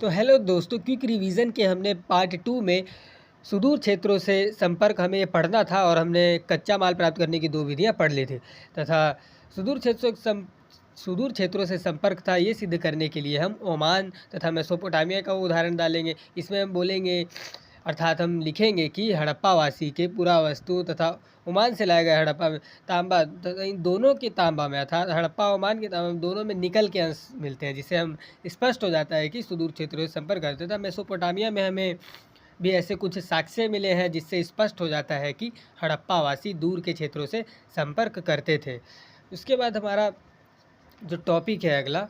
तो हेलो दोस्तों, quick revision के हमने पार्ट 2 में सुदूर क्षेत्रों से संपर्क हमें ये पढ़ना था और हमने कच्चा माल प्राप्त करने की 2 विधियाँ पढ़ ली थी तथा सुदूर क्षेत्रों से संपर्क था ये सिद्ध करने के लिए हम ओमान तथा मेसोपोटामिया का उदाहरण डालेंगे। इसमें हम बोलेंगे अर्थात हम लिखेंगे कि हड़प्पावासी के पुरावस्तु तथा ओमान से लाया गया हड़प्पा में तांबा तथा इन दोनों के तांबा में अर्थात हड़प्पा ओमान के तांबा में दोनों में निकल के अंश मिलते हैं, जिससे हम स्पष्ट हो जाता है कि सुदूर क्षेत्रों से संपर्क करते था। मेसोपोटामिया में हमें भी ऐसे कुछ साक्ष्य मिले हैं जिससे स्पष्ट हो जाता है कि हड़प्पावासी दूर के क्षेत्रों से संपर्क करते थे। उसके बाद हमारा जो टॉपिक है अगला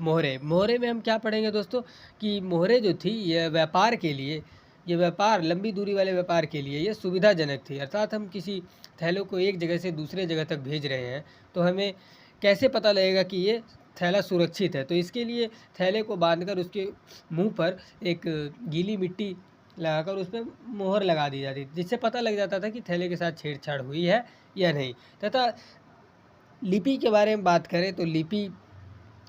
मोहरे में हम क्या पढ़ेंगे दोस्तों कि मोहरे जो थी यह व्यापार के लिए, ये व्यापार लंबी दूरी वाले व्यापार के लिए ये सुविधाजनक थी। अर्थात हम किसी थैलों को एक जगह से दूसरे जगह तक भेज रहे हैं तो हमें कैसे पता लगेगा कि ये थैला सुरक्षित है, तो इसके लिए थैले को बांधकर उसके मुंह पर एक गीली मिट्टी लगाकर उस पर मोहर लगा दी जाती थी, जिससे पता लग जाता था कि थैले के साथ छेड़छाड़ हुई है या नहीं। तथा लिपि के बारे में बात करें तो लिपि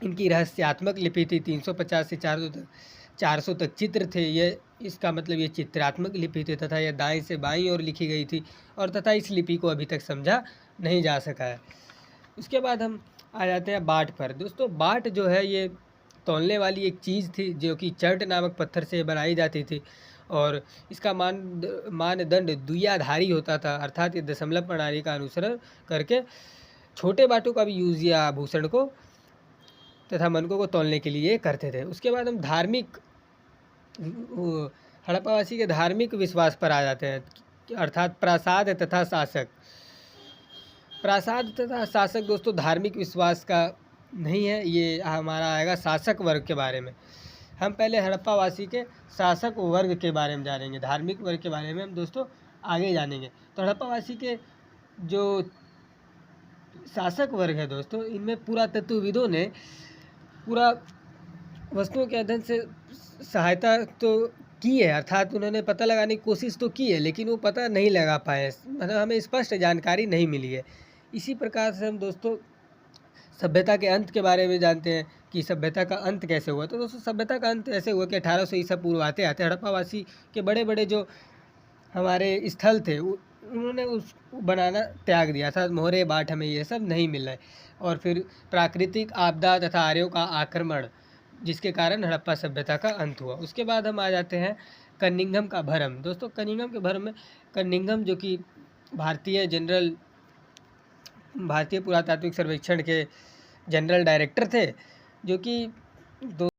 इनकी रहस्यात्मक लिपि थी। 350 से 400 तक चित्र थे। ये इसका मतलब ये चित्रात्मक लिपि थी तथा यह दाएं से बाईं ओर लिखी गई थी और तथा इस लिपि को अभी तक समझा नहीं जा सका है। उसके बाद हम आ जाते हैं बाट पर। दोस्तों बाट जो है ये तौलने वाली एक चीज़ थी जो कि चर्ट नामक पत्थर से बनाई जाती थी और इसका मानदंड द्विआधारी होता था, अर्थात ये दशमलव प्रणाली का अनुसरण करके छोटे बाटों का भी यूज़ या आभूषण को तथा मनकों को तौलने के लिए करते थे। उसके बाद हम धार्मिक हड़प्पावासी के धार्मिक विश्वास पर आ जाते हैं, अर्थात प्रासाद तथा शासक। प्रासाद तथा शासक दोस्तों धार्मिक विश्वास का नहीं है, ये हमारा आएगा शासक वर्ग के बारे में। हम पहले हड़प्पावासी के शासक वर्ग के बारे में जानेंगे, धार्मिक वर्ग के बारे में हम दोस्तों आगे जानेंगे। तो हड़प्पावासी के जो शासक वर्ग है दोस्तों, इनमें पुरातत्वविदों ने पूरा वस्तुओं के अध्ययन से सहायता तो की है, अर्थात उन्होंने पता लगाने की कोशिश तो की है, लेकिन वो पता नहीं लगा पाए, मतलब हमें स्पष्ट जानकारी नहीं मिली है। इसी प्रकार से हम दोस्तों सभ्यता के अंत के बारे में जानते हैं कि सभ्यता का अंत कैसे हुआ। तो दोस्तों सभ्यता का अंत ऐसे हुआ कि 1800 ईसा पूर्व आते आते हड़प्पावासी के बड़े बड़े जो हमारे स्थल थे उन्होंने उस बनाना त्याग दिया था। मोहरे बाट हमें ये सब नहीं मिल रहा है और फिर प्राकृतिक आपदा तथा आर्यों का आक्रमण, जिसके कारण हड़प्पा सभ्यता का अंत हुआ। उसके बाद हम आ जाते हैं कनिंघम का भरम। दोस्तों कनिंघम के भरम में कनिंघम जो कि भारतीय पुरातात्विक सर्वेक्षण के जनरल डायरेक्टर थे, जो कि